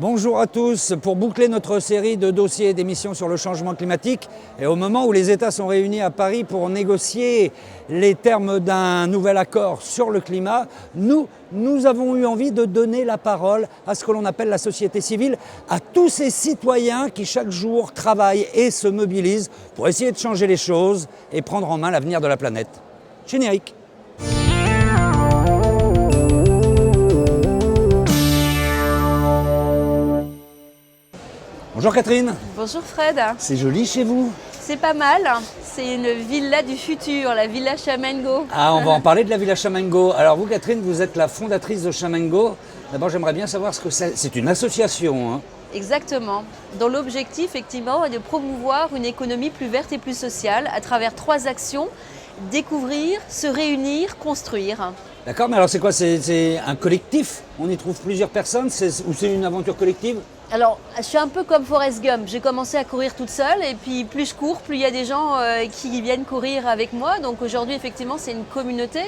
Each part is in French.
Bonjour à tous. Pour boucler notre série de dossiers et d'émissions sur le changement climatique, et au moment où les États sont réunis à Paris pour négocier les termes d'un nouvel accord sur le climat, nous avons eu envie de donner la parole à ce que l'on appelle la société civile, à tous ces citoyens qui chaque jour travaillent et se mobilisent pour essayer de changer les choses et prendre en main l'avenir de la planète. Générique. Bonjour Catherine. Bonjour Fred. C'est joli chez vous. C'est pas mal. C'est une villa du futur, la villa Chamengo. Ah, on va en parler de la villa Chamengo. Alors vous Catherine, vous êtes la fondatrice de Chamengo. D'abord j'aimerais bien savoir ce que c'est. C'est une association, hein. Exactement. Dont l'objectif effectivement est de promouvoir une économie plus verte et plus sociale à travers 3 actions: découvrir, se réunir, construire. D'accord, mais alors c'est quoi? C'est un collectif? On y trouve plusieurs personnes ou c'est une aventure collective? Alors, je suis un peu comme Forrest Gump. J'ai commencé à courir toute seule et puis plus je cours, plus il y a des gens qui viennent courir avec moi. Donc aujourd'hui, effectivement, c'est une communauté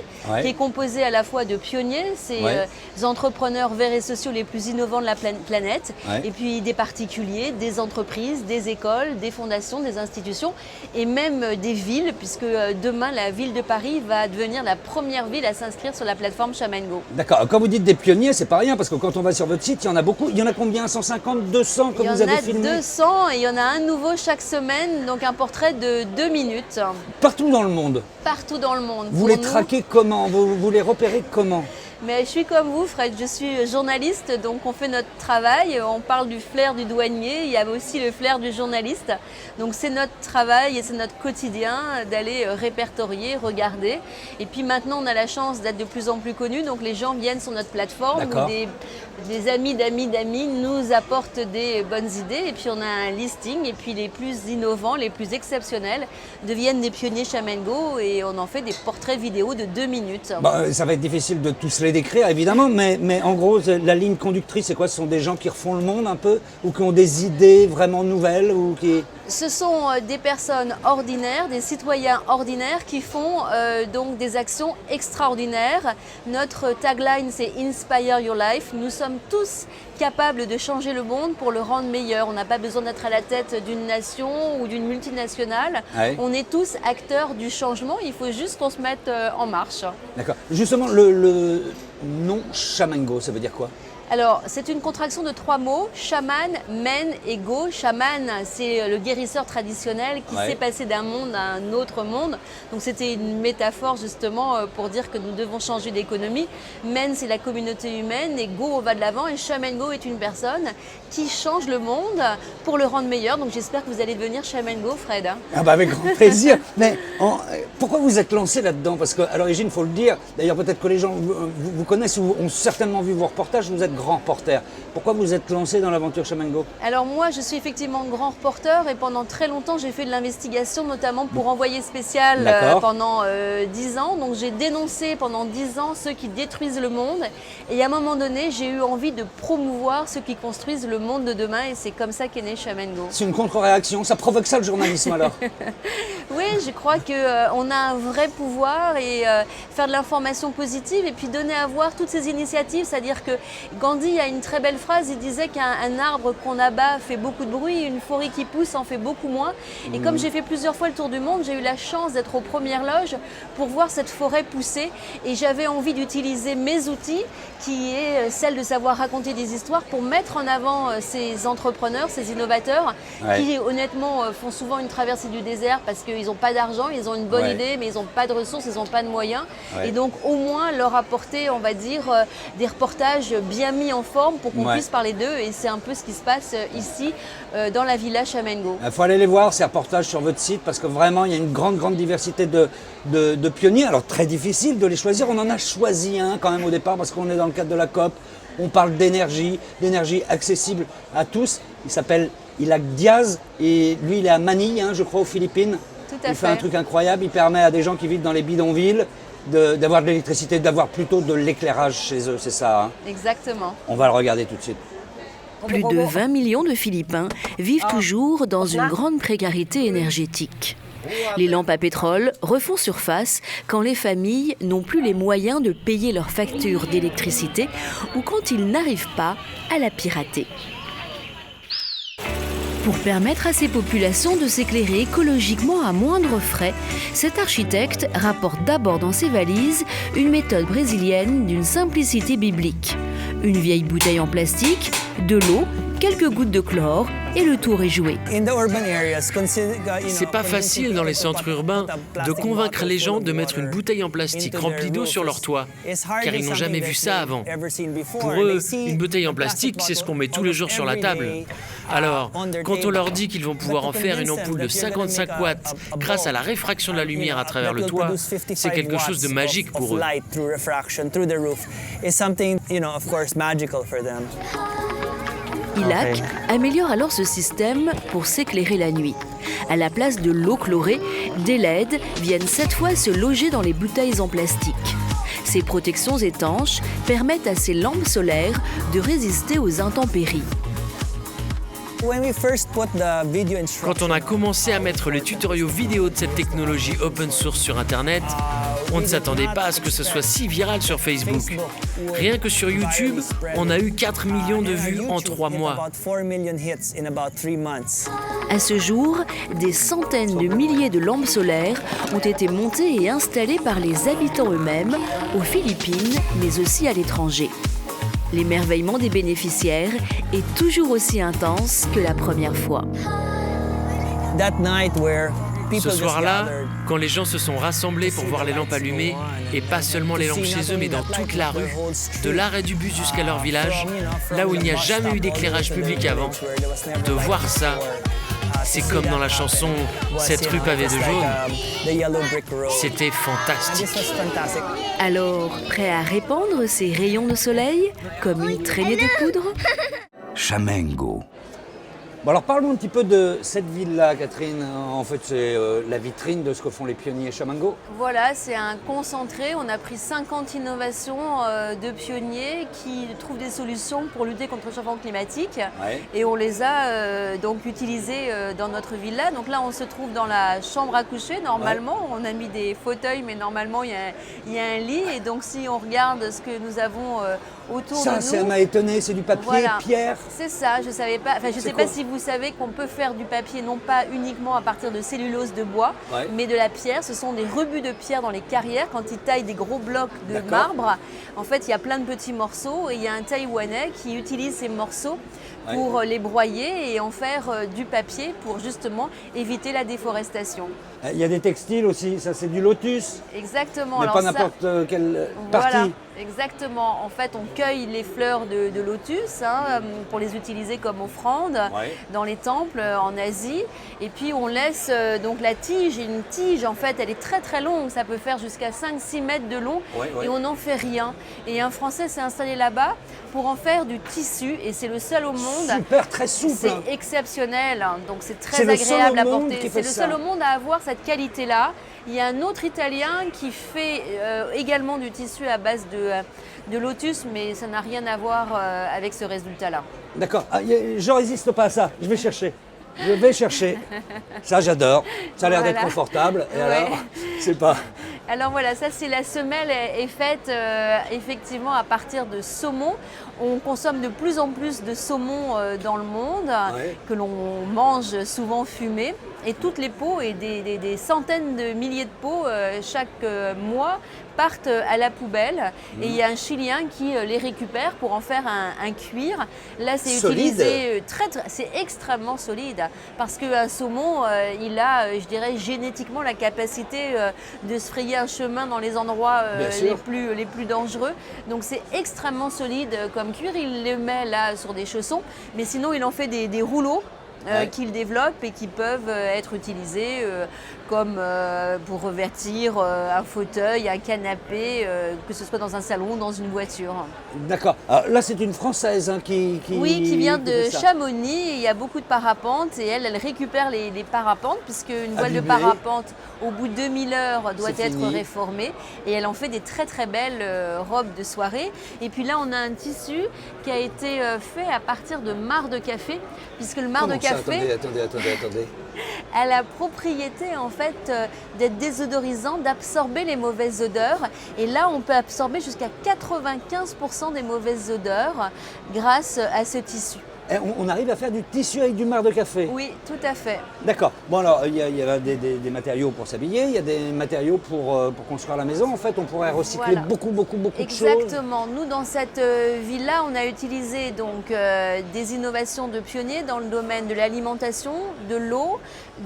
qui est composée à la fois de pionniers, ces entrepreneurs verts et sociaux les plus innovants de la planète, et puis des particuliers, des entreprises, des écoles, des fondations, des institutions et même des villes, puisque demain, la ville de Paris va devenir la première ville à s'inscrire sur la plateforme Chamengo. D'accord. Quand vous dites des pionniers, c'est pas rien, parce que quand on va sur votre site, il y en a beaucoup. Il y en a combien? 150, 200 que vous avez filmé? Il y en a 200 et il y en a un nouveau chaque semaine, donc un portrait de 2 minutes. Partout dans le monde? Partout dans le monde. Vous les traquez comment? Vous les repérez comment? Mais je suis comme vous, Fred, je suis journaliste, donc on fait notre travail, on parle du flair du douanier, il y a aussi le flair du journaliste. Donc c'est notre travail et c'est notre quotidien d'aller répertorier, regarder. Et puis maintenant on a la chance d'être de plus en plus connus, donc les gens viennent sur notre plateforme, où des amis d'amis nous apportent des bonnes idées, et puis on a un listing, et puis les plus innovants, les plus exceptionnels deviennent des pionniers Chamengo, et on en fait des portraits vidéo de 2 minutes. Ça va être difficile de tous les décrire évidemment, mais en gros la ligne conductrice c'est quoi? Ce sont des gens qui refont le monde un peu, ou qui ont des idées vraiment nouvelles, ou qui... Ce sont des personnes ordinaires, des citoyens ordinaires qui font donc des actions extraordinaires. Notre tagline c'est Inspire Your Life. Nous sommes tous capables de changer le monde pour le rendre meilleur. On n'a pas besoin d'être à la tête d'une nation ou d'une multinationale. On est tous acteurs du changement, il faut juste qu'on se mette en marche. D'accord. Justement, le nom Chamengo, ça veut dire quoi? Alors, c'est une contraction de 3 mots, chaman, men et go. Chaman, c'est le guérisseur traditionnel qui s'est passé d'un monde à un autre monde. Donc, c'était une métaphore justement pour dire que nous devons changer d'économie. Men, c'est la communauté humaine, et go, on va de l'avant. Et Chamengo est une personne qui change le monde pour le rendre meilleur. Donc, j'espère que vous allez devenir Chamengo, Fred. Avec grand plaisir. Mais pourquoi vous êtes lancé là-dedans? Parce qu'à l'origine, il faut le dire, d'ailleurs peut-être que les gens vous connaissent ou ont certainement vu vos reportages, vous êtes grand reporter. Pourquoi vous êtes lancé dans l'aventure Chamengo? Alors moi, je suis effectivement grand reporter, et pendant très longtemps, j'ai fait de l'investigation, notamment pour Envoyé spécial pendant 10 ans. Donc j'ai dénoncé pendant 10 ans ceux qui détruisent le monde. Et à un moment donné, j'ai eu envie de promouvoir ceux qui construisent le monde de demain, et c'est comme ça qu'est né Chamengo. C'est une contre-réaction, ça provoque ça le journalisme alors? Oui, je crois qu'on a un vrai pouvoir, et faire de l'information positive et puis donner à voir toutes ces initiatives. C'est-à-dire que Gandhi a une très belle phrase, il disait qu'un arbre qu'on abat fait beaucoup de bruit, une forêt qui pousse en fait beaucoup moins. Et comme j'ai fait plusieurs fois le tour du monde, j'ai eu la chance d'être aux premières loges pour voir cette forêt pousser, et j'avais envie d'utiliser mes outils, qui est celle de savoir raconter des histoires, pour mettre en avant ces entrepreneurs, ces innovateurs qui honnêtement font souvent une traversée du désert parce qu'ils n'ont pas d'argent, ils ont une bonne idée mais ils n'ont pas de ressources, ils n'ont pas de moyens, et donc au moins leur apporter, on va dire, des reportages bien mis en forme pour qu'on puisse parler d'eux, et c'est un peu ce qui se passe ici dans la villa Chamengo. Il faut aller les voir, ces reportages sur votre site, parce que vraiment il y a une grande diversité de pionniers. Alors très difficile de les choisir, on en a choisi un quand même au départ parce qu'on est dans le cadre de la COP, on parle d'énergie accessible à tous. Il s'appelle Ilac Diaz, et lui il est à Manille, je crois, aux Philippines. Il fait un truc incroyable, il permet à des gens qui vivent dans les bidonvilles d'avoir de l'électricité, d'avoir plutôt de l'éclairage chez eux, c'est ça, hein? Exactement. On va le regarder tout de suite. Plus de 20 millions de Philippins vivent toujours dans une grande précarité énergétique. Les lampes à pétrole refont surface quand les familles n'ont plus les moyens de payer leurs factures d'électricité ou quand ils n'arrivent pas à la pirater. Pour permettre à ces populations de s'éclairer écologiquement à moindre frais, cet architecte rapporte d'abord dans ses valises une méthode brésilienne d'une simplicité biblique. Une vieille bouteille en plastique, de l'eau, quelques gouttes de chlore et le tour est joué. C'est pas facile dans les centres urbains de convaincre les gens de mettre une bouteille en plastique remplie d'eau sur leur toit, car ils n'ont jamais vu ça avant. Pour eux, une bouteille en plastique, c'est ce qu'on met tous les jours sur la table. Alors, quand on leur dit qu'ils vont pouvoir en faire une ampoule de 55 watts grâce à la réfraction de la lumière à travers le toit, c'est quelque chose de magique pour eux. ILAC améliore alors ce système pour s'éclairer la nuit. À la place de l'eau chlorée, des LED viennent cette fois se loger dans les bouteilles en plastique. Ces protections étanches permettent à ces lampes solaires de résister aux intempéries. Quand on a commencé à mettre les tutoriaux vidéo de cette technologie open source sur Internet, on ne s'attendait pas à ce que ce soit si viral sur Facebook. Rien que sur YouTube, on a eu 4 millions de vues en 3 mois. À ce jour, des centaines de milliers de lampes solaires ont été montées et installées par les habitants eux-mêmes, aux Philippines, mais aussi à l'étranger. L'émerveillement des bénéficiaires est toujours aussi intense que la première fois. Ce soir-là, quand les gens se sont rassemblés pour voir les lampes allumées, et pas seulement les lampes chez eux, mais dans toute la rue, de l'arrêt du bus jusqu'à leur village, là où il n'y a jamais eu d'éclairage public avant, de voir ça, c'est comme dans la chanson « Cette rue pavée de jaune ». C'était fantastique. Alors, prêt à répandre ces rayons de soleil comme une traînée de poudre? Chamengo. Bon alors parlons un petit peu de cette ville-là, Catherine. En fait, c'est la vitrine de ce que font les pionniers Chamengo. Voilà, c'est un concentré. On a pris 50 innovations de pionniers qui trouvent des solutions pour lutter contre le changement climatique. Ouais. Et on les a donc utilisées dans notre villa. Donc là, on se trouve dans la chambre à coucher. Normalement, ouais. On a mis des fauteuils, mais normalement, il y a un lit. Et donc, si on regarde ce que nous avons autour de nous... Ça m'a étonné, c'est du papier, voilà. Pierre. C'est ça, je ne savais pas. Enfin, je ne sais pas si vous savez qu'on peut faire du papier non pas uniquement à partir de cellulose de bois, ouais. Mais de la pierre. Ce sont des rebuts de pierre dans les carrières quand ils taillent des gros blocs de marbre. En fait, il y a plein de petits morceaux et il y a un Taïwanais qui utilise ces morceaux pour les broyer et en faire du papier pour justement éviter la déforestation. Il y a des textiles aussi, ça c'est du lotus. Exactement. Mais alors pas n'importe quelle partie. Voilà. Exactement. En fait, on cueille les fleurs de lotus pour les utiliser comme offrande dans les temples en Asie. Et puis, on laisse donc la tige. Et une tige, en fait, elle est très très longue. Ça peut faire jusqu'à 5-6 mètres de long. Et on n'en fait rien. Et un Français s'est installé là-bas pour en faire du tissu. Et c'est le seul au monde. Super, très souple. C'est exceptionnel. Donc, c'est très agréable à porter. C'est le seul au monde à avoir cette qualité-là. Il y a un autre Italien qui fait également du tissu à base de lotus, mais ça n'a rien à voir avec ce résultat-là. D'accord. Ah, je ne résiste pas à ça. Je vais chercher. Je vais chercher. Ça, j'adore. Ça a l'air d'être confortable. Et alors, c'est pas... Alors voilà, ça c'est la semelle est faite effectivement à partir de saumon. On consomme de plus en plus de saumon dans le monde, que l'on mange souvent fumé. Et toutes les peaux, et des centaines de milliers de peaux chaque mois, partent à la poubelle. Et il y a un Chilien qui les récupère pour en faire un cuir. Là, c'est utilisé c'est extrêmement solide parce qu'un saumon, il a, je dirais, génétiquement la capacité de se frayer un chemin dans les endroits les plus dangereux. Donc, c'est extrêmement solide comme cuir. Il le met là sur des chaussons, mais sinon, il en fait des rouleaux. Qu'ils développent et qui peuvent être utilisés comme pour revêtir un fauteuil, un canapé, que ce soit dans un salon ou dans une voiture. D'accord. Là, c'est une Française qui vient de Chamonix. Il y a beaucoup de parapentes et elle récupère les parapentes puisque une voile de parapente, au bout de 2000 heures, doit être réformée. Et elle en fait des très très belles robes de soirée. Et puis là, on a un tissu qui a été fait à partir de marc de café, puisque le marc de café... Attendez. a la propriété en fait d'être désodorisant, d'absorber les mauvaises odeurs. Et là, on peut absorber jusqu'à 95% des mauvaises odeurs grâce à ce tissu. Et on arrive à faire du tissu avec du marc de café. Oui, tout à fait. D'accord. Bon alors, il y a des matériaux pour s'habiller, il y a des matériaux pour construire la maison. En fait, on pourrait recycler Voilà. beaucoup de choses. Exactement. Nous, dans cette ville-là, on a utilisé donc des innovations de pionniers dans le domaine de l'alimentation, de l'eau,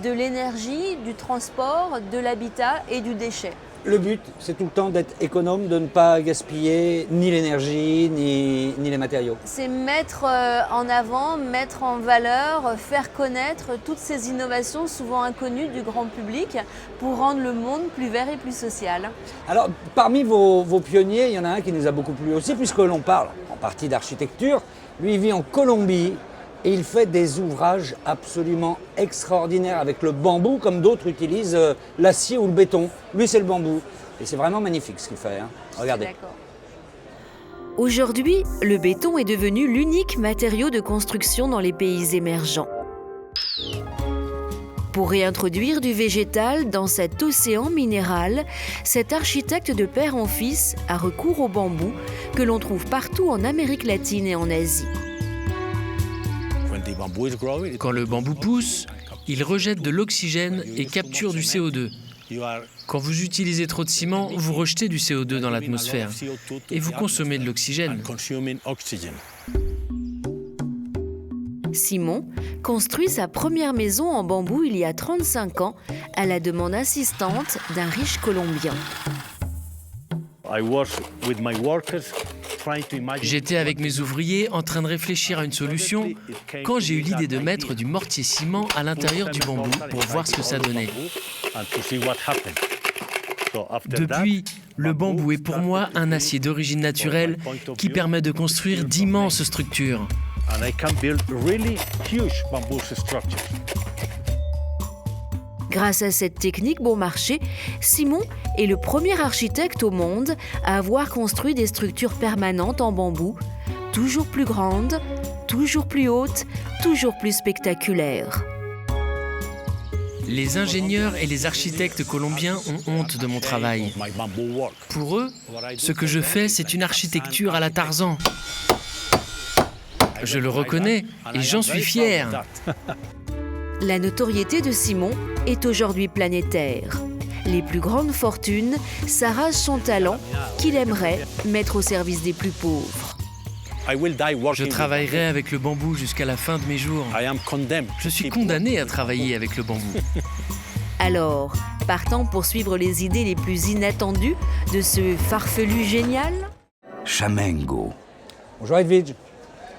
de l'énergie, du transport, de l'habitat et du déchet. Le but, c'est tout le temps d'être économe, de ne pas gaspiller ni l'énergie, ni les matériaux. C'est mettre en avant, mettre en valeur, faire connaître toutes ces innovations souvent inconnues du grand public pour rendre le monde plus vert et plus social. Alors, parmi vos pionniers, il y en a un qui nous a beaucoup plu aussi, puisque l'on parle en partie d'architecture. Lui, il vit en Colombie et il fait des ouvrages absolument extraordinaires avec le bambou, comme d'autres utilisent l'acier ou le béton. Lui, c'est le bambou. Et c'est vraiment magnifique ce qu'il fait. Hein. Regardez. D'accord. Aujourd'hui, le béton est devenu l'unique matériau de construction dans les pays émergents. Pour réintroduire du végétal dans cet océan minéral, cet architecte de père en fils a recours au bambou que l'on trouve partout en Amérique latine et en Asie. Quand le bambou pousse, il rejette de l'oxygène et capture du CO2. Quand vous utilisez trop de ciment, vous rejetez du CO2 dans l'atmosphère et vous consommez de l'oxygène. Simon construit sa première maison en bambou il y a 35 ans à la demande insistante d'un riche Colombien. J'étais avec mes ouvriers en train de réfléchir à une solution quand j'ai eu l'idée de mettre du mortier ciment à l'intérieur du bambou pour voir ce que ça donnait. Depuis, le bambou est pour moi un acier d'origine naturelle qui permet de construire d'immenses structures. Grâce à cette technique bon marché, Simon est le premier architecte au monde à avoir construit des structures permanentes en bambou, toujours plus grandes, toujours plus hautes, toujours plus spectaculaires. Les ingénieurs et les architectes colombiens ont honte de mon travail. Pour eux, ce que je fais, c'est une architecture à la Tarzan. Je le reconnais et j'en suis fier. La notoriété de Simon est aujourd'hui planétaire. Les plus grandes fortunes s'arrachent son talent qu'il aimerait mettre au service des plus pauvres. Je travaillerai avec le bambou jusqu'à la fin de mes jours. Je suis condamné à travailler avec le bambou. Alors, partant pour suivre les idées les plus inattendues de ce farfelu génial ? Chamango. Bonjour Edwige.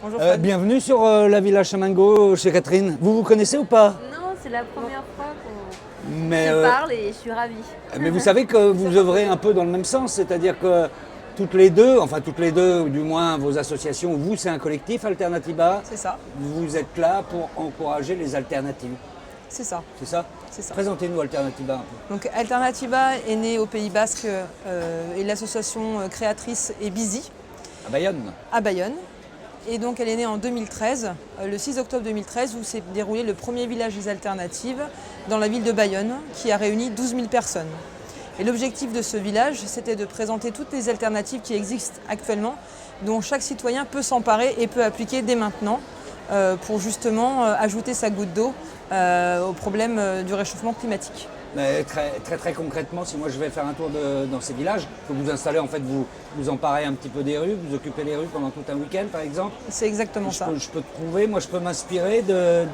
Bonjour Fred. Bienvenue sur la Villa Chamango chez Catherine. Vous connaissez ou pas? Non, c'est la première fois qu'on Mais, se parle et je suis ravie. mais vous savez que vous œuvrez un peu dans le même sens, c'est-à-dire que toutes les deux, ou du moins vos associations, vous c'est un collectif Alternatiba. C'est ça, Vous êtes là pour encourager les alternatives. c'est ça. C'est ça? C'est ça. Présentez-nous Alternatiba un peu. Donc Alternatiba est née au Pays Basque et l'association créatrice est Busy À Bayonne. à Bayonne. Et donc elle est née en 2013, le 6 octobre 2013, où s'est déroulé le premier village des alternatives dans la ville de Bayonne, qui a réuni 12 000 personnes. Et l'objectif de ce village, c'était de présenter toutes les alternatives qui existent actuellement, dont chaque citoyen peut s'emparer et peut appliquer dès maintenant, pour justement ajouter sa goutte d'eau au problème du réchauffement climatique. Mais très concrètement, si moi je vais faire un tour dans ces villages, que vous installez, en fait, vous emparez un petit peu des rues, vous occupez les rues pendant tout un week-end par exemple. C'est exactement ça. Je peux trouver, moi je peux m'inspirer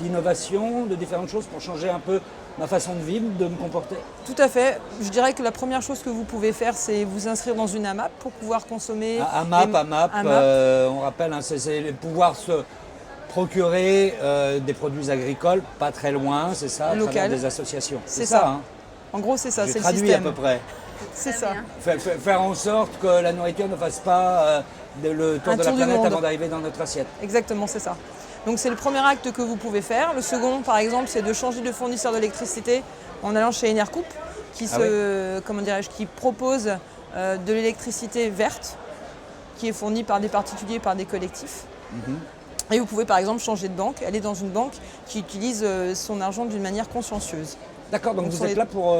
d'innovations, de différentes choses pour changer un peu ma façon de vivre, de me comporter. Tout à fait. Je dirais que la première chose que vous pouvez faire, c'est vous inscrire dans une AMAP pour pouvoir consommer. AMAP, on rappelle, hein, c'est pouvoir se procurer des produits agricoles pas très loin, c'est ça, à travers des associations. C'est ça. Hein. En gros, c'est ça, c'est le traduit système. à peu près. C'est ça. Faire en sorte que la nourriture ne fasse pas le tour Un de la tour du planète monde. avant d'arriver dans notre assiette. Exactement, c'est ça. Donc c'est le premier acte que vous pouvez faire. Le second, par exemple, c'est de changer de fournisseur d'électricité en allant chez Enercoup, qui propose de l'électricité verte, qui est fournie par des particuliers, par des collectifs. Et vous pouvez par exemple changer de banque, aller dans une banque qui utilise son argent d'une manière consciencieuse. D'accord, donc vous êtes là pour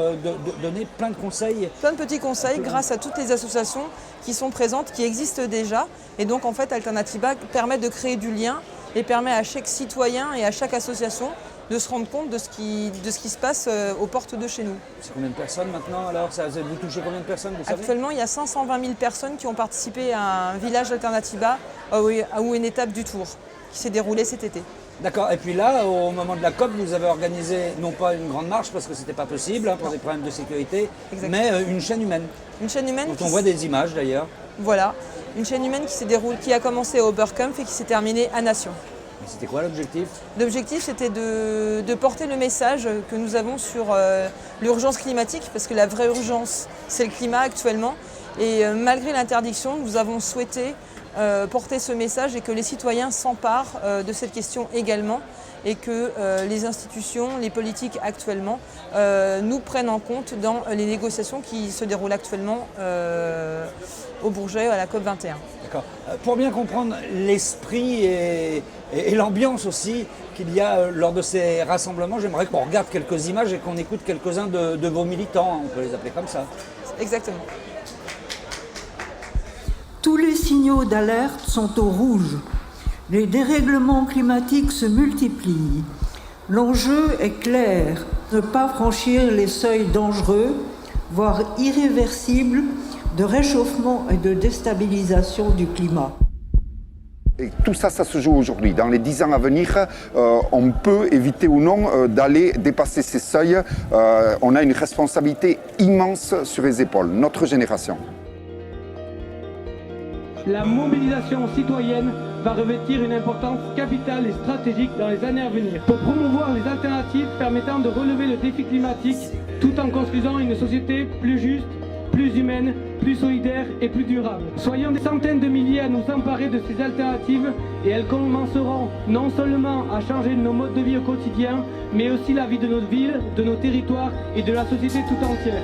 donner plein de conseils. Plein de petits conseils grâce à toutes les associations qui sont présentes, qui existent déjà. Et donc en fait, Alternatiba permet de créer du lien et permet à chaque citoyen et à chaque association de se rendre compte de ce qui se passe aux portes de chez nous. C'est combien de personnes maintenant alors? Vous touchez combien de personnes, vous savez? Actuellement, il y a 520 000 personnes qui ont participé à un village Alternativa ou une étape du Tour qui s'est déroulée cet été. D'accord, et puis là, au moment de la COP, vous avez organisé non pas une grande marche parce que c'était pas possible pour des problèmes de sécurité, Exactement. mais une chaîne humaine. Une chaîne humaine Dont on voit des images d'ailleurs. Voilà, une chaîne humaine qui a commencé à Oberkampf et qui s'est terminée à Nation. Et c'était quoi l'objectif? L'objectif, c'était de porter le message que nous avons sur l'urgence climatique, parce que la vraie urgence, c'est le climat actuellement. Et malgré l'interdiction, nous avons souhaité porter ce message et que les citoyens s'emparent de cette question également, et que les institutions, les politiques actuellement, nous prennent en compte dans les négociations qui se déroulent actuellement au Bourget à la COP 21. D'accord. Pour bien comprendre l'esprit et l'ambiance aussi qu'il y a lors de ces rassemblements, j'aimerais qu'on regarde quelques images et qu'on écoute quelques-uns de vos militants, on peut les appeler comme ça. Exactement. Tous les signaux d'alerte sont au rouge. Les dérèglements climatiques se multiplient. L'enjeu est clair, ne pas franchir les seuils dangereux, voire irréversibles, de réchauffement et de déstabilisation du climat. Et tout ça, ça se joue aujourd'hui. Dans les 10 ans à venir, on peut éviter ou non d'aller dépasser ces seuils. On a une responsabilité immense sur les épaules, notre génération. La mobilisation citoyenne va revêtir une importance capitale et stratégique dans les années à venir pour promouvoir les alternatives permettant de relever le défi climatique tout en construisant une société plus juste, plus humaine, plus solidaire et plus durable. Soyons des centaines de milliers à nous emparer de ces alternatives et elles commenceront non seulement à changer nos modes de vie au quotidien, mais aussi la vie de nos villes, de nos territoires et de la société tout entière.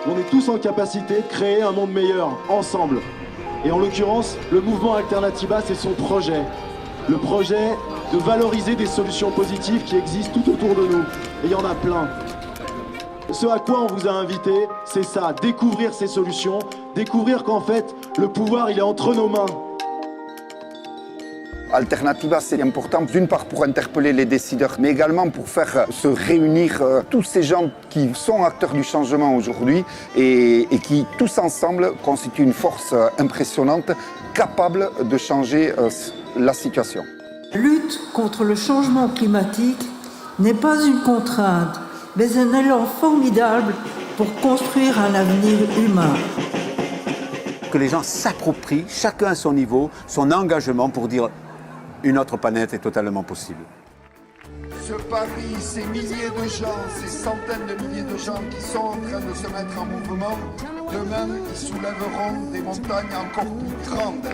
On est tous en capacité de créer un monde meilleur, ensemble. Et en l'occurrence, le mouvement Alternativa, c'est son projet. Le projet de valoriser des solutions positives qui existent tout autour de nous. Et il y en a plein. Ce à quoi on vous a invité, c'est ça, découvrir ces solutions, découvrir qu'en fait, le pouvoir, il est entre nos mains. Alternativa, c'est important d'une part pour interpeller les décideurs, mais également pour faire se réunir tous ces gens qui sont acteurs du changement aujourd'hui et qui, tous ensemble, constituent une force impressionnante, capable de changer la situation. La lutte contre le changement climatique n'est pas une contrainte, mais un élan formidable pour construire un avenir humain. Que les gens s'approprient, chacun à son niveau, son engagement pour dire une autre planète est totalement possible. Ce Paris, ces milliers de gens, ces centaines de milliers de gens qui sont en train de se mettre en mouvement, demain, ils soulèveront des montagnes encore plus grandes.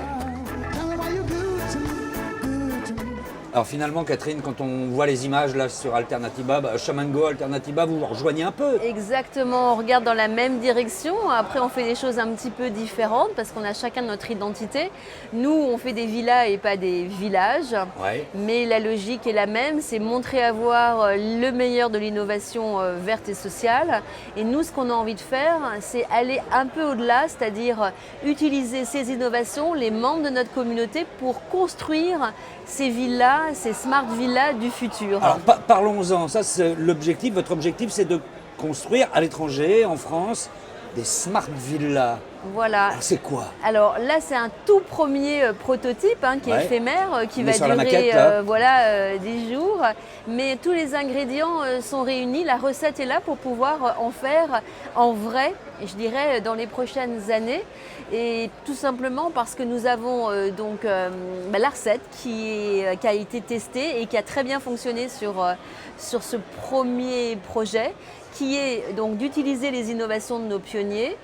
Alors finalement, Catherine, quand on voit les images là sur Alternativa, Shaman Go, Alternativa, vous rejoignez un peu. Exactement, on regarde dans la même direction. Après, on fait des choses un petit peu différentes parce qu'on a chacun notre identité. Nous, on fait des villas et pas des villages. Ouais. Mais la logique est la même, c'est montrer à voir le meilleur de l'innovation verte et sociale. Et nous, ce qu'on a envie de faire, c'est aller un peu au-delà, c'est-à-dire utiliser ces innovations, les membres de notre communauté, pour construire ces villas, ces smart villas du futur. Alors parlons-en, ça c'est l'objectif, votre objectif c'est de construire à l'étranger, en France, des smart villas. Voilà. Alors c'est quoi? Alors là, c'est un tout premier prototype qui est éphémère, qui va durer maquette, 10 jours. Mais tous les ingrédients sont réunis. La recette est là pour pouvoir en faire en vrai, et je dirais dans les prochaines années. Et tout simplement parce que nous avons la recette qui a été testée et qui a très bien fonctionné sur ce premier projet, qui est donc d'utiliser les innovations de nos pionniers,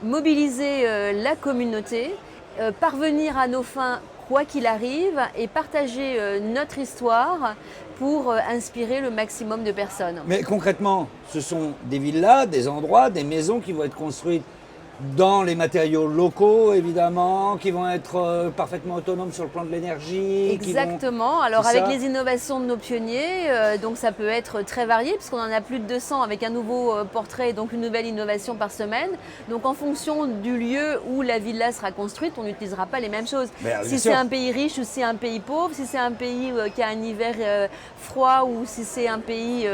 mobiliser la communauté, parvenir à nos fins quoi qu'il arrive et partager notre histoire pour inspirer le maximum de personnes. Mais concrètement, ce sont des villas, des endroits, des maisons qui vont être construites dans les matériaux locaux, évidemment, qui vont être parfaitement autonomes sur le plan de l'énergie. Exactement. Alors C'est avec ça. les innovations de nos pionniers, donc ça peut être très varié puisqu'on en a plus de 200 avec un nouveau portrait, donc une nouvelle innovation par semaine. Donc en fonction du lieu où la villa sera construite, on n'utilisera pas les mêmes choses. Bien Si sûr. c'est un pays riche ou si c'est un pays pauvre, si c'est un pays qui a un hiver froid ou si c'est un pays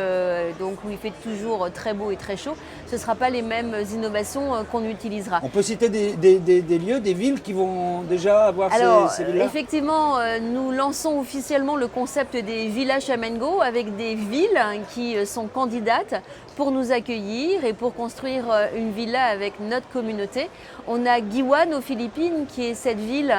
donc où il fait toujours très beau et très chaud, ce ne sera pas les mêmes innovations qu'on utilisera. On peut citer des lieux, des villes qui vont déjà avoir Alors, ces villas. effectivement, nous lançons officiellement le concept des villages Amengo avec des villes qui sont candidates pour nous accueillir et pour construire une villa avec notre communauté. On a Guiwan aux Philippines, qui est cette ville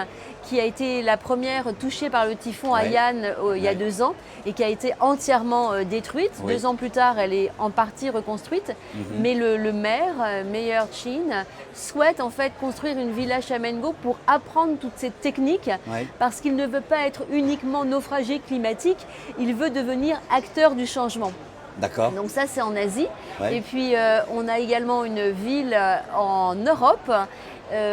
qui a été la première touchée par le typhon Haiyan il y a 2 ans et qui a été entièrement détruite. Oui. 2 ans plus tard, elle est en partie reconstruite. Mais le maire, Mayor Chin, souhaite en fait construire une villa Amengo pour apprendre toutes ces techniques Oui. parce qu'il ne veut pas être uniquement naufragé climatique, il veut devenir acteur du changement. D'accord. Donc ça, c'est en Asie. Ouais. Et puis, on a également une ville en Europe,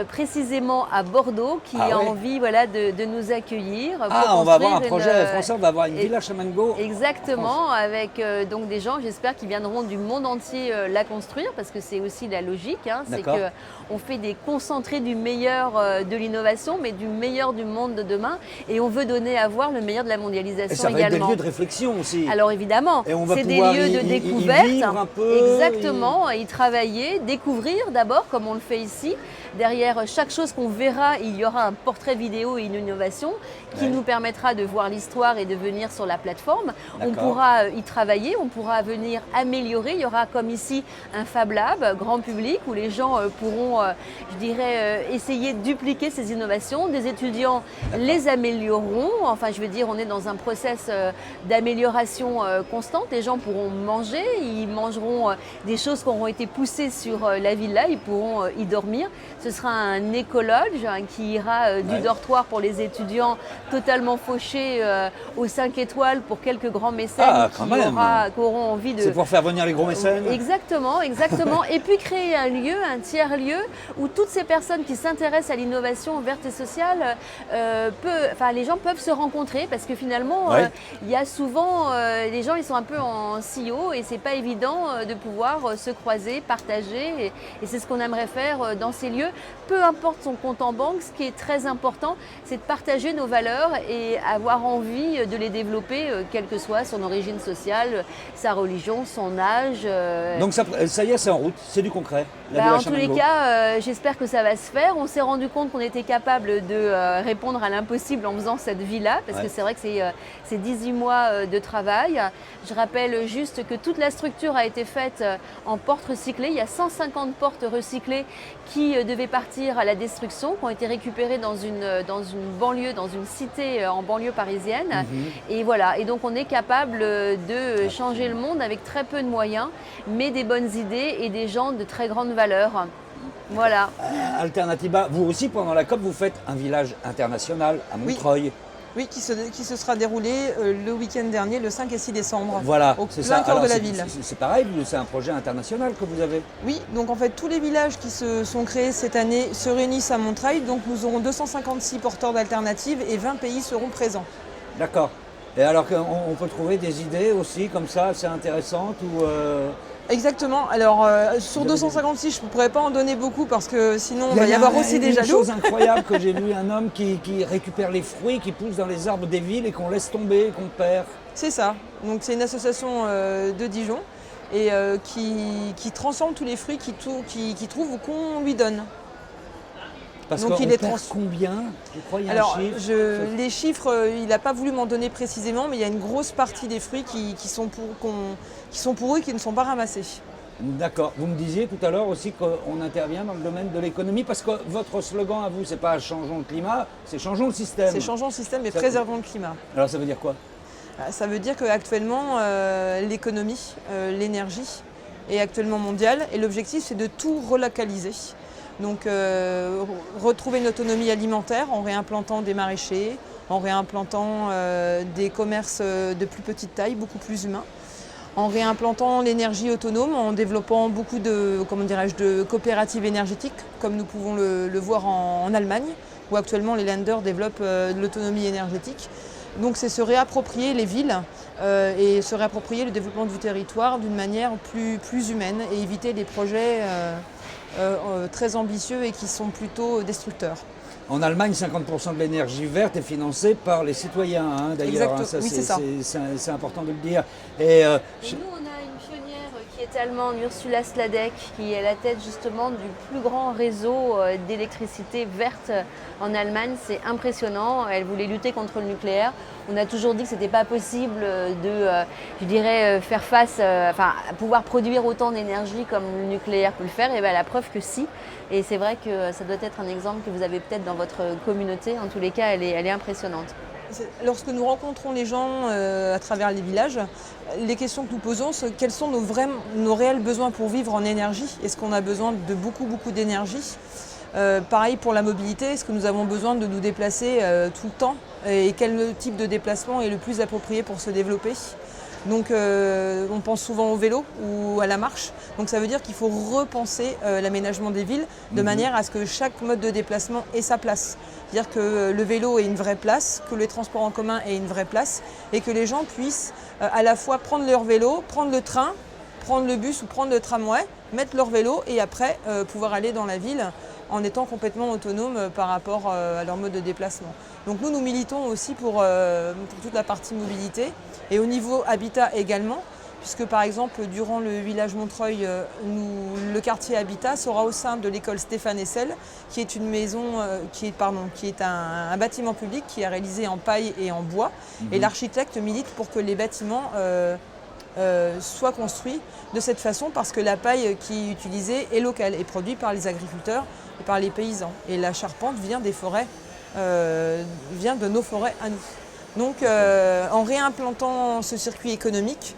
précisément à Bordeaux, qui Ah a ouais. envie de nous accueillir. pour Ah, on va avoir un construire projet une, français, on va avoir une et- villa Amengo. Exactement, avec donc des gens, j'espère, qui viendront du monde entier la construire, parce que c'est aussi la logique. C'est D'accord. qu'on fait des concentrés du meilleur de l'innovation, mais du meilleur du monde de demain. Et on veut donner à voir le meilleur de la Et mondialisation ça va être des également. lieux de réflexion aussi. Alors évidemment, Et on va c'est des pouvoir lieux de y découverte. vivre un peu, Exactement, y travailler, découvrir d'abord, comme on le fait ici. Derrière chaque chose qu'on verra, il y aura un portrait vidéo et une innovation qui Ouais. nous permettra de voir l'histoire et de venir sur la plateforme. On D'accord. pourra y travailler, on pourra venir améliorer. Il y aura comme ici un Fab Lab grand public où les gens pourront, je dirais, essayer de dupliquer ces innovations. Des étudiants les amélioreront. Enfin, je veux dire, on est dans un process d'amélioration constante. Les gens pourront manger, ils mangeront des choses qui auront été poussées sur la villa, ils pourront y dormir. Ce sera un écologe qui ira du Ouais. dortoir pour les étudiants totalement fauché aux 5 étoiles pour quelques grands mécènes Ah, quand même. qui auront envie de... C'est pour faire venir les gros mécènes. Exactement, exactement. Et puis créer un lieu, un tiers-lieu, où toutes ces personnes qui s'intéressent à l'innovation verte et sociale, les gens peuvent se rencontrer parce que finalement, Ouais. il y a souvent, les gens ils sont un peu en silo et c'est pas évident de pouvoir se croiser, partager. Et c'est ce qu'on aimerait faire dans ces lieux. Peu importe son compte en banque, ce qui est très important, c'est de partager nos valeurs et avoir envie de les développer, quelle que soit son origine sociale, sa religion, son âge. Donc ça y est, c'est en route, c'est du concret. la Bah, villa en tous les Amengo. cas, j'espère que ça va se faire. On s'est rendu compte qu'on était capable de répondre à l'impossible en faisant cette villa, parce Ouais. que c'est vrai que c'est 18 mois de travail. Je rappelle juste que toute la structure a été faite en portes recyclées. Il y a 150 portes recyclées qui devaient partir à la destruction, qui ont été récupérées dans une banlieue, dans une cité en banlieue parisienne. Et voilà, et donc on est capable de changer le monde avec très peu de moyens, mais des bonnes idées et des gens de très grande valeur. Voilà. Alternatiba, vous aussi pendant la COP, vous faites un village international à Oui. Montreuil. Oui, qui se sera déroulé le week-end dernier, le 5 et 6 décembre. Voilà, Au c'est plein ça. cœur Alors, de la c'est- ville. c'est pareil, c'est un projet international que vous avez. Oui, donc en fait tous les villages qui se sont créés cette année se réunissent à Montreuil. Donc nous aurons 256 porteurs d'alternatives et 20 pays seront présents. D'accord. Et alors qu'on peut trouver des idées aussi comme ça, assez intéressantes ou Exactement. Alors sur 256, je ne pourrais pas en donner beaucoup parce que sinon il va y a avoir aussi des une jaloux. chose incroyable que j'ai vu, un homme qui récupère les fruits qui poussent dans les arbres des villes et qu'on laisse tomber, qu'on perd. C'est ça. Donc c'est une association de Dijon et qui transforme tous les fruits qu'il trouve ou qu'on lui donne. Parce Donc qu'on il les perd trans- combien? Je crois qu'il y a Alors, un chiffre. les chiffres, il n'a pas voulu m'en donner précisément, mais il y a une grosse partie des fruits qui sont pour eux et qui ne sont pas ramassés. D'accord. Vous me disiez tout à l'heure aussi qu'on intervient dans le domaine de l'économie parce que votre slogan à vous, c'est pas changeons le climat, c'est changeons le système. C'est changeons le système et Ça- préservons le climat. Alors ça veut dire quoi? Ça veut dire qu'actuellement, l'économie, l'énergie est actuellement mondiale et l'objectif, c'est de tout relocaliser. Donc, retrouver une autonomie alimentaire en réimplantant des maraîchers, en réimplantant des commerces de plus petite taille, beaucoup plus humains, en réimplantant l'énergie autonome, en développant beaucoup de coopératives énergétiques, comme nous pouvons le voir en Allemagne, où actuellement les Länder développent l'autonomie énergétique. Donc c'est se réapproprier les villes et se réapproprier le développement du territoire d'une manière plus humaine et éviter des projets très ambitieux et qui sont plutôt destructeurs. En Allemagne, 50% de l'énergie verte est financée par les citoyens, hein, d'ailleurs. Hein, c'est important de le dire. Et nous, on a une pionnière qui est allemande, Ursula Sladek, qui est à la tête justement du plus grand réseau d'électricité verte en Allemagne. C'est impressionnant. Elle voulait lutter contre le nucléaire. On a toujours dit que ce n'était pas possible de, faire face, pouvoir produire autant d'énergie comme le nucléaire peut le faire. Et bien, la preuve que si. Et c'est vrai que ça doit être un exemple que vous avez peut-être dans votre communauté. En tous les cas, elle est impressionnante. Lorsque nous rencontrons les gens à travers les villages, les questions que nous posons, c'est quels sont nos réels besoins pour vivre en énergie? Est-ce qu'on a besoin de beaucoup d'énergie? Pareil pour la mobilité, est-ce que nous avons besoin de nous déplacer tout le temps? Et quel type de déplacement est le plus approprié pour se développer? Donc on pense souvent au vélo ou à la marche. Donc ça veut dire qu'il faut repenser l'aménagement des villes de manière à ce que chaque mode de déplacement ait sa place. C'est-à-dire que le vélo ait une vraie place, que les transports en commun aient une vraie place et que les gens puissent à la fois prendre leur vélo, prendre le train, prendre le bus ou prendre le tramway, mettre leur vélo et après pouvoir aller dans la ville en étant complètement autonome par rapport à leur mode de déplacement. Donc nous militons aussi pour toute la partie mobilité et au niveau habitat également, puisque par exemple durant le village Montreuil, le quartier habitat sera au sein de l'école Stéphane Hessel, qui est une maison, qui est un bâtiment public qui est réalisé en paille et en bois. Et l'architecte milite pour que les bâtiments soient construits de cette façon parce que la paille qui est utilisée est locale et produite par les agriculteurs et par les paysans. Et la charpente vient des forêts, vient de nos forêts à nous. Donc en réimplantant ce circuit économique,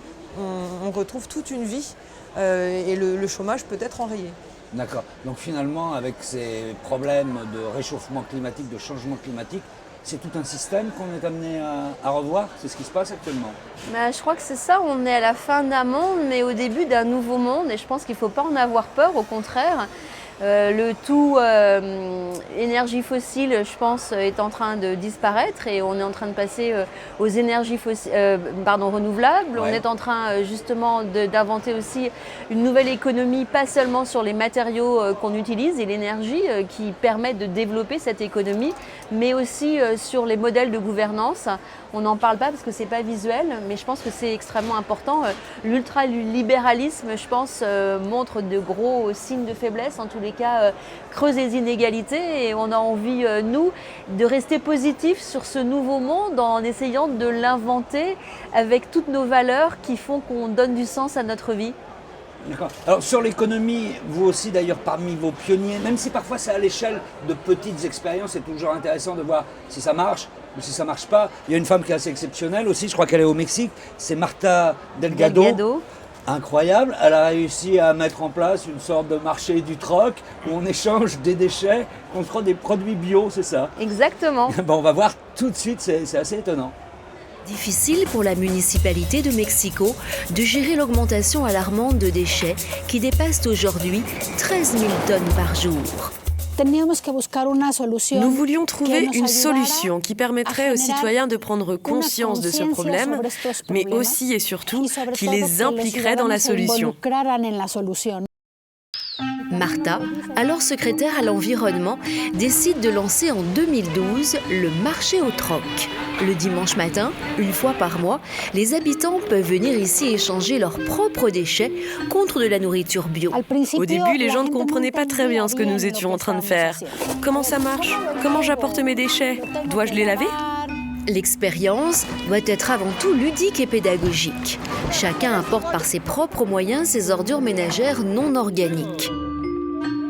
on retrouve toute une vie et le chômage peut être enrayé. D'accord. Donc finalement, avec ces problèmes de réchauffement climatique, de changement climatique, c'est tout un système qu'on est amené à revoir? C'est ce qui se passe actuellement? Je crois que c'est ça, on est à la fin d'un monde, mais au début d'un nouveau monde, et je pense qu'il ne faut pas en avoir peur, au contraire. Le tout énergie fossile, je pense, est en train de disparaître et on est en train de passer aux énergies renouvelables. Ouais. On est en train justement d'inventer aussi une nouvelle économie, pas seulement sur les matériaux qu'on utilise et l'énergie qui permet de développer cette économie, mais aussi sur les modèles de gouvernance. On n'en parle pas parce que c'est pas visuel, mais je pense que c'est extrêmement important. L'ultralibéralisme, je pense, montre de gros signes de faiblesse, en tous les cas, creuse les inégalités et on a envie, nous, de rester positifs sur ce nouveau monde en essayant de l'inventer avec toutes nos valeurs qui font qu'on donne du sens à notre vie. D'accord. Alors sur l'économie, vous aussi d'ailleurs parmi vos pionniers, même si parfois c'est à l'échelle de petites expériences, c'est toujours intéressant de voir si ça marche ou si ça marche pas. Il y a une femme qui est assez exceptionnelle aussi, je crois qu'elle est au Mexique, c'est Marta Delgado. Incroyable, elle a réussi à mettre en place une sorte de marché du troc où on échange des déchets contre des produits bio, c'est ça? Exactement. Bon, on va voir tout de suite, c'est assez étonnant. Difficile pour la municipalité de Mexico de gérer l'augmentation alarmante de déchets qui dépasse aujourd'hui 13 000 tonnes par jour. Nous voulions trouver une solution qui permettrait aux citoyens de prendre conscience de ce problème, mais aussi et surtout qui les impliquerait dans la solution. Marta, alors secrétaire à l'environnement, décide de lancer en 2012 le marché au troc. Le dimanche matin, une fois par mois, les habitants peuvent venir ici échanger leurs propres déchets contre de la nourriture bio. Au début, les gens ne comprenaient pas très bien ce que nous étions en train de faire. Comment ça marche? Comment j'apporte mes déchets? Dois-je les laver? L'expérience doit être avant tout ludique et pédagogique. Chacun apporte par ses propres moyens ses ordures ménagères non organiques.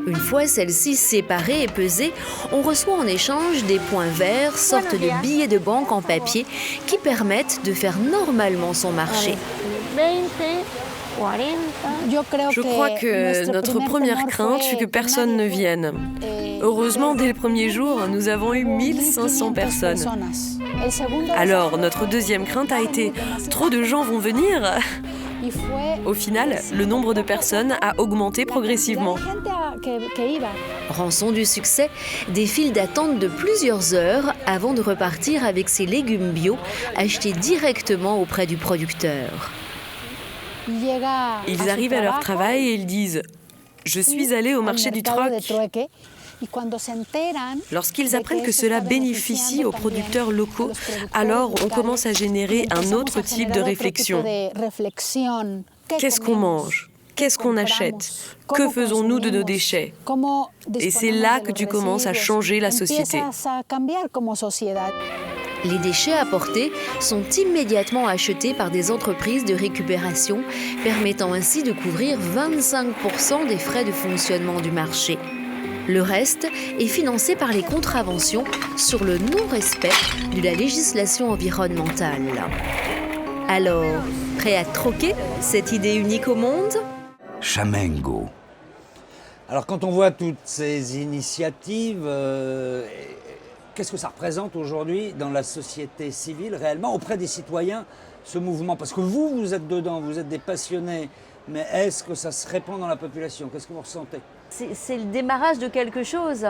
Une fois celles-ci séparées et pesées, on reçoit en échange des points verts, sorte de billets de banque en papier qui permettent de faire normalement son marché. Je crois que notre première crainte fut que personne ne vienne. Heureusement, dès le premier jour, nous avons eu 1500 personnes. Alors, notre deuxième crainte a été « trop de gens vont venir ». Au final, le nombre de personnes a augmenté progressivement. Rançon du succès, des files d'attente de plusieurs heures avant de repartir avec ses légumes bio achetés directement auprès du producteur. Ils arrivent à leur travail et ils disent « Je suis allé au marché du troc ». Lorsqu'ils apprennent que cela bénéficie aux producteurs locaux, alors on commence à générer un autre type de réflexion. Qu'est-ce qu'on mange ? Qu'est-ce qu'on achète ? Que faisons-nous de nos déchets ? Et c'est là que tu commences à changer la société. Les déchets apportés sont immédiatement achetés par des entreprises de récupération, permettant ainsi de couvrir 25% des frais de fonctionnement du marché. Le reste est financé par les contraventions sur le non-respect de la législation environnementale. Alors, prêt à troquer cette idée unique au monde ? Chamengo. Alors quand on voit toutes ces initiatives, qu'est-ce que ça représente aujourd'hui dans la société civile réellement, auprès des citoyens, ce mouvement? Parce que vous êtes dedans, vous êtes des passionnés, mais est-ce que ça se répand dans la population? Qu'est-ce que vous ressentez? C'est le démarrage de quelque chose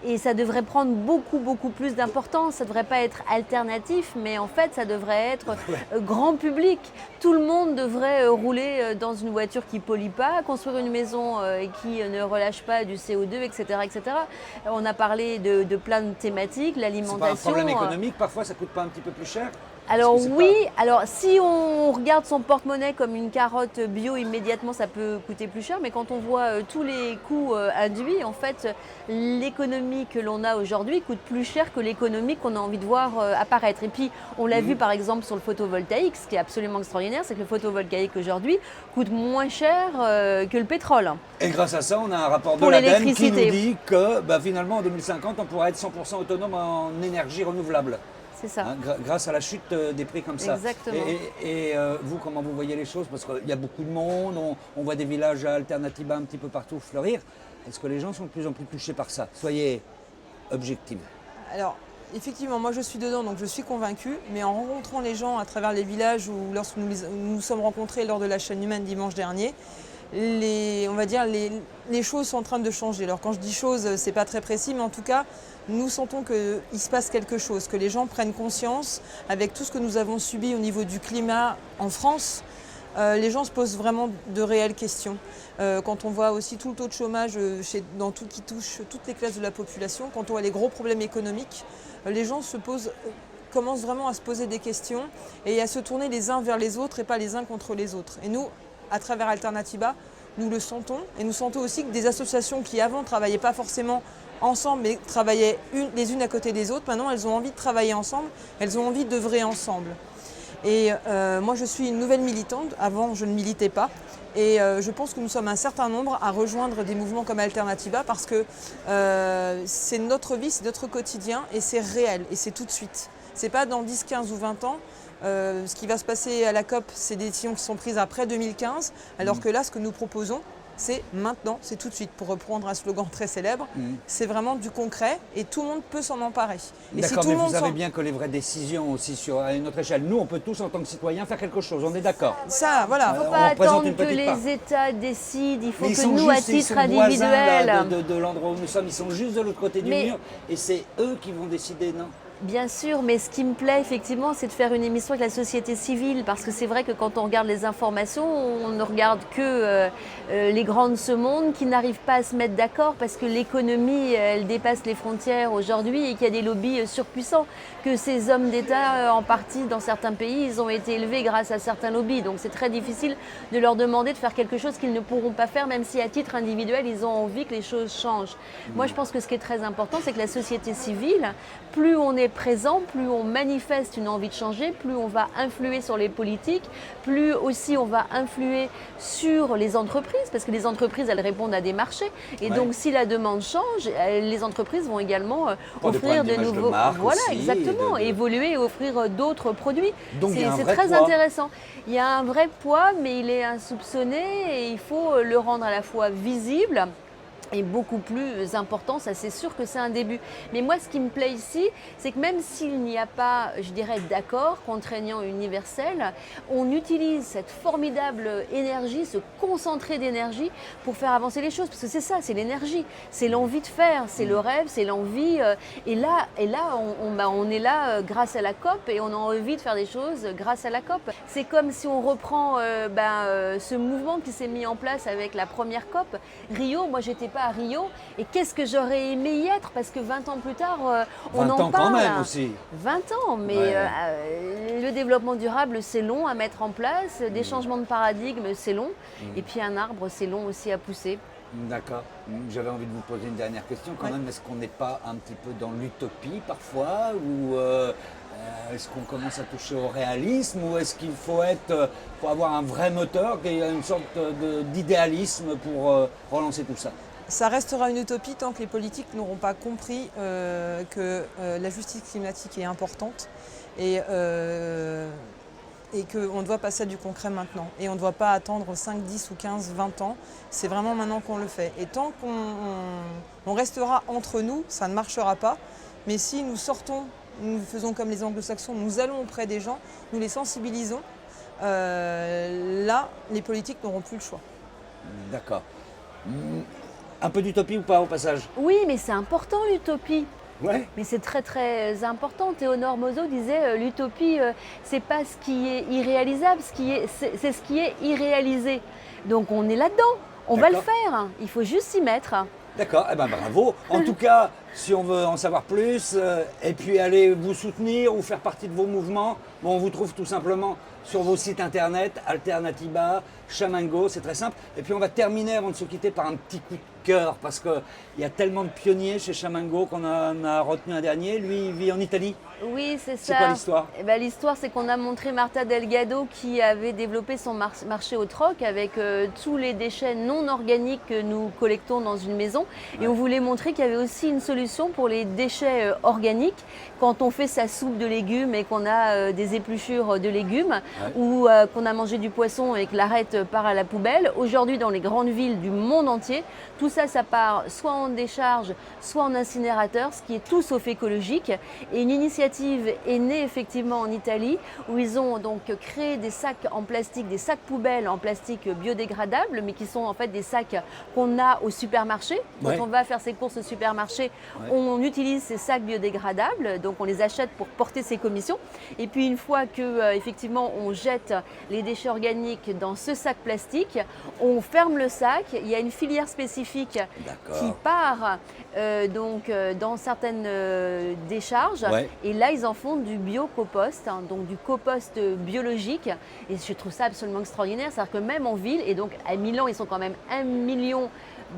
et ça devrait prendre beaucoup plus d'importance. Ça ne devrait pas être alternatif, mais en fait ça devrait être grand public. Tout le monde devrait rouler dans une voiture qui ne pollue pas, construire une maison qui ne relâche pas du CO2, etc. etc. On a parlé de plein de thématiques, l'alimentation. C'est pas un problème économique, parfois ça ne coûte pas un petit peu plus cher? Alors oui, alors si on regarde son porte-monnaie comme une carotte bio, immédiatement ça peut coûter plus cher, mais quand on voit tous les coûts induits, en fait l'économie que l'on a aujourd'hui coûte plus cher que l'économie qu'on a envie de voir apparaître. Et puis on l'a vu par exemple sur le photovoltaïque, ce qui est absolument extraordinaire, c'est que le photovoltaïque aujourd'hui coûte moins cher que le pétrole. Et grâce à ça, on a un rapport de l'ADEME qui nous dit que finalement en 2050 on pourra être 100% autonome en énergie renouvelable. C'est ça. Grâce à la chute des prix comme ça. Exactement. Et vous, comment vous voyez les choses? Parce qu'il y a beaucoup de monde, on voit des villages à Alternativa un petit peu partout fleurir. Est-ce que les gens sont de plus en plus touchés par ça? Soyez objectifs. Alors, effectivement, moi je suis dedans, donc je suis convaincue. Mais en rencontrant les gens à travers les villages ou lorsque nous nous sommes rencontrés lors de la chaîne humaine dimanche dernier, les choses sont en train de changer. Alors quand je dis choses, c'est pas très précis, mais en tout cas, nous sentons qu'il se passe quelque chose, que les gens prennent conscience avec tout ce que nous avons subi au niveau du climat en France. Les gens se posent vraiment de réelles questions. Quand on voit aussi tout le taux de chômage qui touche toutes les classes de la population, quand on voit les gros problèmes économiques, les gens commencent vraiment à se poser des questions et à se tourner les uns vers les autres et pas les uns contre les autres. Et nous, à travers Alternativa, nous le sentons et nous sentons aussi que des associations qui avant ne travaillaient pas forcément ensemble mais travaillaient les unes à côté des autres, maintenant elles ont envie de travailler ensemble, elles ont envie d'œuvrer ensemble. Et moi je suis une nouvelle militante, avant je ne militais pas et je pense que nous sommes un certain nombre à rejoindre des mouvements comme Alternativa parce que c'est notre vie, c'est notre quotidien et c'est réel et c'est tout de suite. C'est pas dans 10, 15 ou 20 ans. Ce qui va se passer à la COP, c'est des décisions qui sont prises après 2015, alors que là, ce que nous proposons, c'est maintenant, c'est tout de suite, pour reprendre un slogan très célèbre, c'est vraiment du concret et tout le monde peut s'en emparer. D'accord, mais vous savez bien que les vraies décisions aussi à une autre échelle, nous, on peut tous en tant que citoyens faire quelque chose, on est d'accord. Ça, voilà. Il ne faut pas attendre que les États décident, il faut que nous, à titre individuel... de l'endroit où nous sommes, ils sont juste de l'autre côté du mur et c'est eux qui vont décider, non ? Bien sûr, mais ce qui me plaît effectivement, c'est de faire une émission avec la société civile, parce que c'est vrai que quand on regarde les informations, on ne regarde que les grands de ce monde qui n'arrivent pas à se mettre d'accord parce que l'économie, elle dépasse les frontières aujourd'hui et qu'il y a des lobbies surpuissants, que ces hommes d'État, en partie dans certains pays, ils ont été élevés grâce à certains lobbies. Donc c'est très difficile de leur demander de faire quelque chose qu'ils ne pourront pas faire, même si à titre individuel, ils ont envie que les choses changent. Moi, je pense que ce qui est très important, c'est que la société civile, plus on est présent, plus on manifeste une envie de changer, plus on va influer sur les politiques, plus aussi on va influer sur les entreprises, parce que les entreprises, elles répondent à des marchés. Et donc, si la demande change, les entreprises vont également offrir de nouveaux... Voilà, exactement, évoluer et offrir d'autres produits. C'est très intéressant. Il y a un vrai poids, mais il est insoupçonné et il faut le rendre à la fois visible est beaucoup plus important, ça c'est sûr que c'est un début. Mais moi ce qui me plaît ici, c'est que même s'il n'y a pas, je dirais, d'accord contraignant universel, on utilise cette formidable énergie, ce concentré d'énergie pour faire avancer les choses. Parce que c'est ça, c'est l'énergie, c'est l'envie de faire, c'est le rêve, c'est l'envie. Et là on est là grâce à la COP et on a envie de faire des choses grâce à la COP. C'est comme si on reprend ce mouvement qui s'est mis en place avec la première COP. Rio, moi j'étais pas à Rio, et qu'est-ce que j'aurais aimé y être, parce que 20 ans plus tard, on en parle. 20 ans quand même aussi. 20 ans, mais le développement durable, c'est long à mettre en place, des changements de paradigme, c'est long, et puis un arbre, c'est long aussi à pousser. D'accord. J'avais envie de vous poser une dernière question quand même. Est-ce qu'on n'est pas un petit peu dans l'utopie parfois, ou est-ce qu'on commence à toucher au réalisme, ou est-ce qu'il faut avoir un vrai moteur, qu'il y a une sorte d'idéalisme pour relancer tout ça? Ça restera une utopie tant que les politiques n'auront pas compris que la justice climatique est importante et qu'on doit passer à du concret maintenant. Et on ne doit pas attendre 5, 10 ou 15, 20 ans. C'est vraiment maintenant qu'on le fait. Et tant qu'on restera entre nous, ça ne marchera pas. Mais si nous sortons, nous faisons comme les anglo-saxons, nous allons auprès des gens, nous les sensibilisons, là, les politiques n'auront plus le choix. D'accord. Un peu d'utopie ou pas au passage? Oui, mais c'est important l'utopie. Ouais. Mais c'est très très important. Théonore Mozo disait l'utopie, c'est pas ce qui est irréalisable, c'est ce qui est irréalisé. Donc on est là-dedans, on va le faire. Il faut juste s'y mettre. D'accord, eh ben bravo. En tout cas, si on veut en savoir plus et puis aller vous soutenir ou faire partie de vos mouvements, on vous trouve tout simplement sur vos sites internet, Alternatiba, Chamingo, c'est très simple. Et puis on va terminer avant de se quitter par un petit coup de cœur, parce qu'il y a tellement de pionniers chez Chamingo qu'on a retenu un dernier. Lui, il vit en Italie. Oui, c'est ça. C'est quoi l'histoire? L'histoire, c'est qu'on a montré Marta Delgado qui avait développé son marché au troc avec tous les déchets non organiques que nous collectons dans une maison. Et on voulait montrer qu'il y avait aussi une solution pour les déchets organiques. Quand on fait sa soupe de légumes et qu'on a des épluchures de légumes, ou qu'on a mangé du poisson et que l'arête part à la poubelle, aujourd'hui dans les grandes villes du monde entier, tout ça, ça part soit en décharge, soit en incinérateur, ce qui est tout sauf écologique. Et une initiative est née effectivement en Italie, où ils ont donc créé des sacs en plastique, des sacs poubelles en plastique biodégradables, mais qui sont en fait des sacs qu'on a au supermarché. Quand on va faire ses courses au supermarché, on utilise ces sacs biodégradables, donc on les achète pour porter ses commissions. Et puis une fois que effectivement on jette les déchets organiques dans ce sac plastique, on ferme le sac. Il y a une filière spécifique qui part dans certaines décharges, et là ils en font du biocompost, donc du compost biologique, et je trouve ça absolument extraordinaire. C'est-à-dire que même en ville, et donc à Milan ils sont quand même 1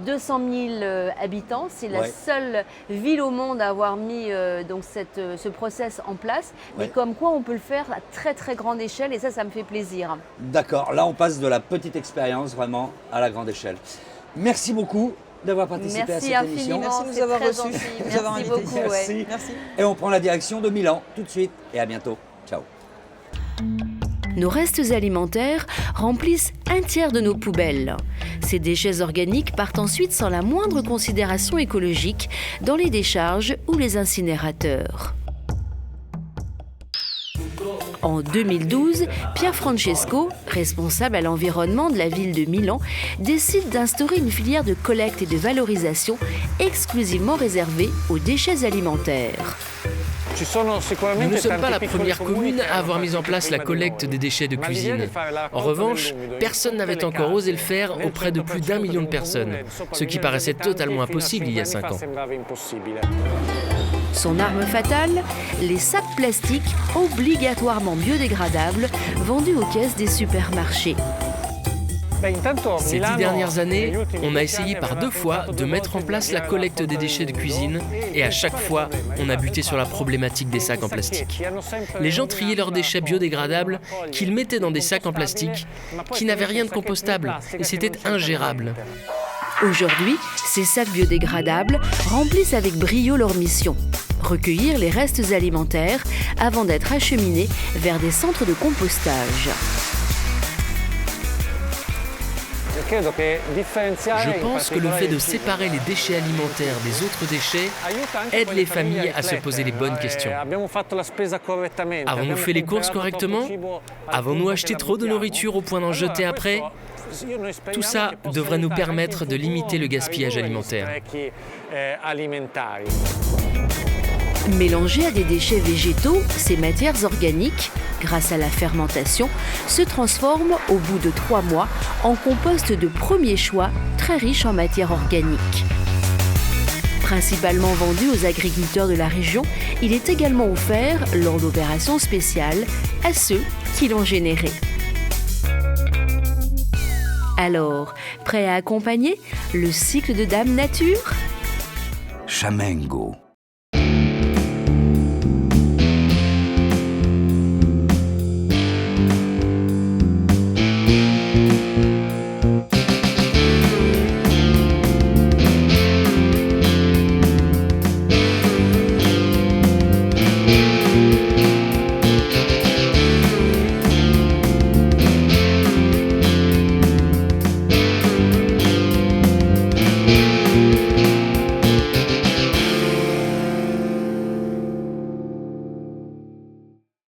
200 000 habitants, c'est la seule ville au monde à avoir mis ce process en place, mais comme quoi on peut le faire à très très grande échelle, et ça me fait plaisir. D'accord, là on passe de la petite expérience vraiment à la grande échelle. Merci beaucoup d'avoir participé à cette émission. Merci de nous avoir reçus, de nous avoir invités. Beaucoup. Merci. Et on prend la direction de Milan tout de suite, et à bientôt. Ciao. Nos restes alimentaires remplissent un tiers de nos poubelles. Ces déchets organiques partent ensuite sans la moindre considération écologique dans les décharges ou les incinérateurs. En 2012, Pierre Francesco, responsable à l'environnement de la ville de Milan, décide d'instaurer une filière de collecte et de valorisation exclusivement réservée aux déchets alimentaires. Nous ne sommes pas la première commune à avoir mis en place la collecte des déchets de cuisine. En revanche, personne n'avait encore osé le faire auprès de plus d'1 million de personnes, ce qui paraissait totalement impossible il y a 5 ans. Son arme fatale, les sacs plastiques obligatoirement biodégradables vendus aux caisses des supermarchés. Ces 10 dernières années, on a essayé par 2 fois de mettre en place la collecte des déchets de cuisine, et à chaque fois, on a buté sur la problématique des sacs en plastique. Les gens triaient leurs déchets biodégradables qu'ils mettaient dans des sacs en plastique qui n'avaient rien de compostable, et c'était ingérable. Aujourd'hui, ces sacs biodégradables remplissent avec brio leur mission: recueillir les restes alimentaires avant d'être acheminés vers des centres de compostage. Je pense que le fait de séparer les déchets alimentaires des autres déchets aide les familles à se poser les bonnes questions. Avons-nous fait les courses correctement? Avons-nous acheté trop de nourriture au point d'en jeter après? Tout ça devrait nous permettre de limiter le gaspillage alimentaire. Mélangées à des déchets végétaux, ces matières organiques, grâce à la fermentation, se transforment au bout de 3 mois en compost de premier choix, très riche en matière organique. Principalement vendu aux agriculteurs de la région, il est également offert, lors d'opérations spéciales, à ceux qui l'ont généré. Alors, prêt à accompagner le cycle de Dame Nature? Chamengo.